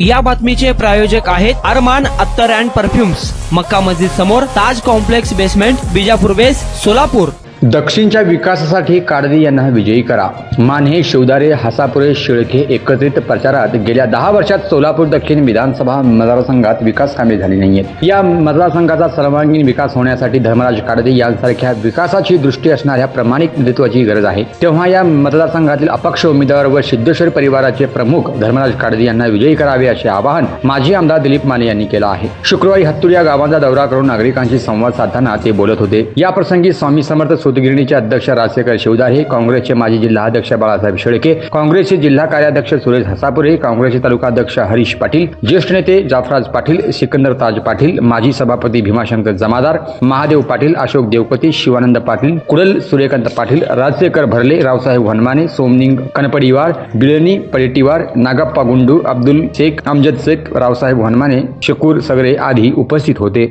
या बातमीचे प्रायोजक आहेत अरमान अत्तर अँड परफ्युम्स, मक्का मस्जिद समोर, ताज कॉम्प्लेक्स बेसमेंट, बिजापूर बेस, सोलापूर। दक्षिणच्या विकासासाठी काळदी यांना विजयी करा। मानहे, शिवदारे, हासापुरे, शिळके एकत्रित प्रचारात गेल्या 10 वर्षात सोलापूर दक्षिण विधानसभा मतदारसंघात विकास कामे झाली नाहीयेत। या मतदारसंघाचा सर्वांगीण विकास होण्यासाठी धर्मराज काळदी यांसारख्या विकासाची दृष्टी असणाऱ्या प्रामाणिक नेतृत्वाची गरज आहे। तेव्हा या मतदारसंघातील अपक्ष उमेदवार व सिद्धेश्वर परिवाराचे प्रमुख धर्मराज काळदी यांना विजयी करावे असे आवाहन माजी आमदार दिलीप माने यांनी केले आहे। शुक्रवारी हत्तूर या गावांचा दौरा करून नागरिकांशी संवाद साधताना ते बोलत होते। या प्रसंगी स्वामी समर्थ सूतगिरणीचे अध्यक्ष राजशेखर शिवदारे, काँग्रेसचे माजी जिल्हाध्यक्ष बाळासाहेब शेळके, काँग्रेसचे जिल्हा कार्याध्यक्ष सुरेश हासापुरे, काँग्रेसचे तालुकाध्यक्ष हरीश पाटील, ज्येष्ठ नेते जाफराज पाटील, सिकंदर ताज पाटील, माजी सभापती भीमाशंकर जमादार, महादेव पाटील, अशोक देवपती, शिवानंद पाटील, कुडल सूर्यकांत पाटील, राजशेखर भरले, रावसाहेब वनमाने, सोमनिंग कनपडीवार, बिळणी पडेटीवार, नागप्पा गुंडू, अब्दुल शेख, अमजद शेख, रावसाहेब वनमाने, शकूर सगरे आदी उपस्थित होते।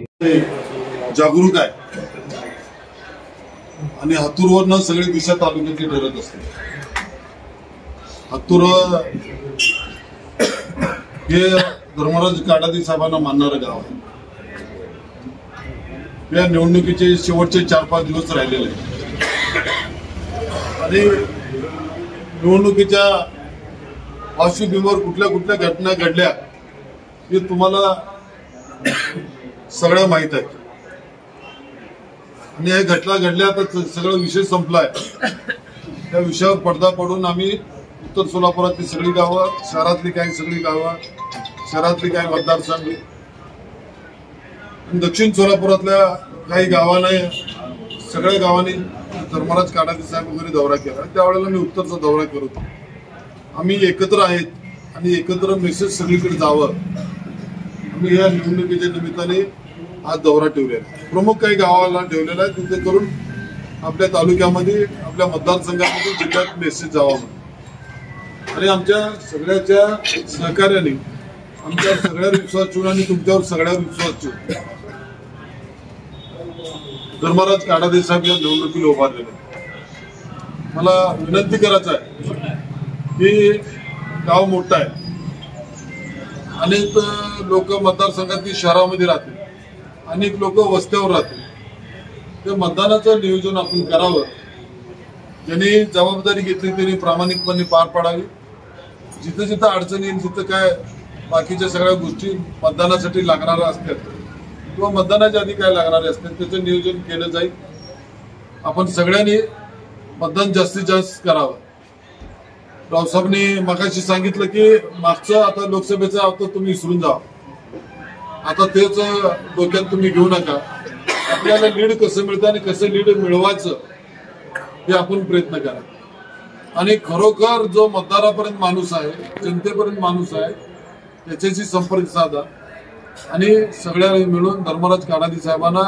जागरूक आहे आणि हत्तूरवरनं सगळे दिशा तालुक्यातली ठरत असते। हत्तूर हे धर्मराज काळदी साहेबांना मानणारं गाव आहे। या निवडणुकीचे शेवटचे 4-5 दिवस राहिलेले आणि निवडणुकीच्या पार्श्वभूमीवर कुठल्या घटना घडल्या हे तुम्हाला सगळं माहित आहे आणि हे घटना घडल्या तर सगळं विषय संपलाय। त्या विषयावर पडदा पडून आम्ही उत्तर सोलापुरातली सगळी गावं, शहरातली काही सगळी गावं, शहरातली काही मतदारसंघ, दक्षिण सोलापुरातल्या काही गावांना, सगळ्या गावांनी धर्मराज काळदी साहेब वगैरे दौरा केला। त्यावेळेला मी उत्तरचा दौरा करत होतो। आम्ही एकत्र आहेत आणि एकत्र मेसेज सगळीकडे जावं, आम्ही या निवडणुकीच्या निमित्ताने आज दौरा ठेवलेला आहे। प्रमुख काही गावाला ठेवलेला आहे, तिथे करून आपल्या तालुक्यामध्ये, आपल्या मतदारसंघामध्ये, जिल्ह्यात मेसेज जावा म्हणून आणि आमच्या सगळ्याच्या सहकार्याने, आमच्या सगळ्यावर विश्वास ठेवून आणि तुमच्यावर सगळ्यावर विश्वास ठेवून धर्मराज काळदी साहेब या निवडणुकीला उभारलेले। मला विनंती करायचं आहे की गाव मोठं आहे, अनेक लोक मतदारसंघातील शहरामध्ये राहतील, अनेक लोक वस्त्यावर राहतील, ते मतदानाचं नियोजन आपण करावं। ज्यांनी जबाबदारी घेतली त्यांनी प्रामाणिकपणे पार पाडावी। जिथं जिथं अडचणी येईल, जिथं काय बाकीच्या सगळ्या गोष्टी मतदानासाठी लागणाऱ्या असतात किंवा मतदानाच्या आधी काय लागणारे असतात त्याचं नियोजन केलं जाईल। आपण सगळ्यांनी मतदान जास्तीत जास्त करावं। रावसाहेबांनी मगाशी सांगितलं की मागचं आता लोकसभेचं आता तुम्ही विसरून जा, आता तेच डोक्यात तुम्ही घेऊ नका। आपल्याला लीड कसं मिळतं आणि कसं लीड मिळवायचं हे आपण प्रयत्न करा आणि खरोखर जो मतदारापर्यंत माणूस आहे, जनतेपर्यंत माणूस आहे, त्याच्याशी संपर्क साधा आणि सगळ्या मिळून धर्मराज काळदी साहेबांना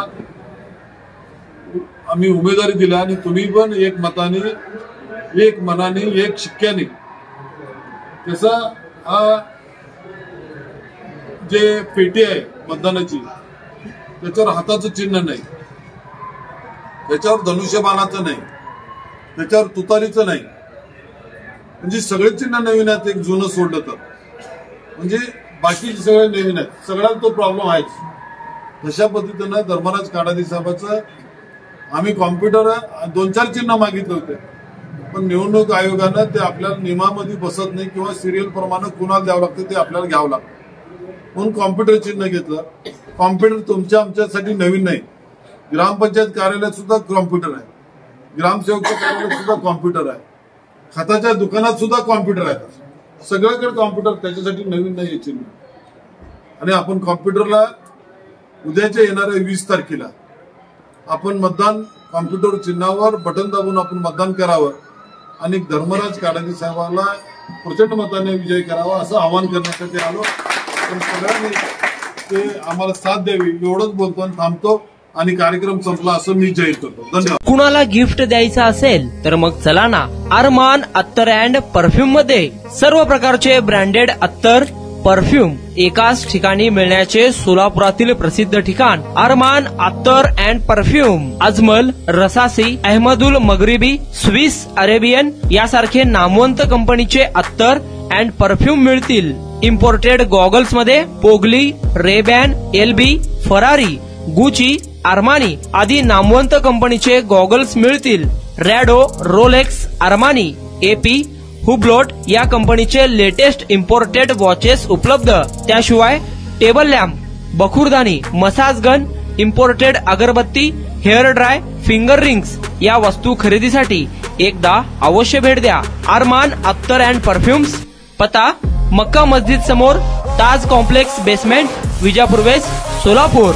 आम्ही उमेदवारी दिला आणि तुम्ही पण एक मताने, एक मनाने, एक शिक्क्याने त्याचा हा जे पेटी आहे मतदानाची, त्याच्यावर हाताचं चिन्ह नाही, त्याच्यावर धनुष्यबाणाचं नाही, त्याच्यावर तुतारीचं नाही, म्हणजे सगळे चिन्ह नवीन आहेत, एक जुनं सोडलं तर, म्हणजे बाकी सगळे नवीन आहेत, सगळ्यात तो प्रॉब्लेम आहेच। तशा पद्धतीनं धर्मराज काळदी साहेबाचं आम्ही कॉम्प्युटर 2-4 चिन्ह मागितले होते, पण निवडणूक आयोगानं ते आपल्या नियमामध्ये बसत नाही किंवा सिरियल प्रमाणे कुणाला द्यावं लागतं ते आपल्याला घ्यावं लागतं, म्हणून कॉम्प्युटर चिन्ह घेतलं। कॉम्प्युटर तुमच्या आमच्यासाठी नवीन नाही, ग्रामपंचायत कार्यालयात सुद्धा कॉम्प्युटर आहे, ग्रामसेवकच्या कार्यालयात सुद्धा कॉम्प्युटर आहे, खताच्या दुकानात सुद्धा कॉम्प्युटर आहेत, सगळ्याकडे कॉम्प्युटर, त्याच्यासाठी नवीन नाही चिन्ह। आणि आपण कॉम्प्युटरला उद्याच्या येणाऱ्या 20 तारखेला आपण मतदान कॉम्प्युटर चिन्हावर बटन दाबून आपण मतदान करावं आणि धर्मराज काळदी साहेबांना प्रचंड मताने विजय करावा असं आवाहन करण्यासाठी आलो। पण सगळ्यांनी ते आम्हाला साथ द्यावी एवढंच बोलतो आणि थांबतो आणि कार्यक्रम संपला असं मी जाहीर करतो। धन्यवाद। कुणाला गिफ्ट द्यायचं असेल तर मग चला ना अरमान अत्तर अँड परफ्यूम मध्ये सर्व प्रकारचे ब्रँडेड अत्तर परफ्यूम एकाच ठिकाणी मिळण्याचे सोलापुरातील प्रसिद्ध ठिकाण Armaan Attar and perfume. Ajmal, Rasasi, Ahmed Al Maghribi, Swiss Arabian यासारखे नामवंत कंपनीचे अत्तर अँड परफ्यूम मिळतील। इम्पोर्टेड गॉगल्स मध्ये पोगली, Ray Ban, LB, Ferrari, Gucci, Armani आदी नामवंत कंपनीचे गॉगल्स मिळतील. रॅडो, रोलेक्स, आर्मानी, एपी, हुब्लोट या कंपनीचे लेटेस्ट इम्पोर्टेड वॉचेस उपलब्ध. त्याशिवाय टेबल लॅम्प, बखुरदानी, मसाज गन, इम्पोर्टेड अगरबत्ती, हेअर ड्राय, फिंगर रिंग्स या वस्तू खरेदीसाठी एकदा अवश्य भेट द्या. अरमान अत्तर अँड परफ्युम्स, पत्ता मक्का मस्जिद समोर, Taj complex basement, Vijapur west, Solapur.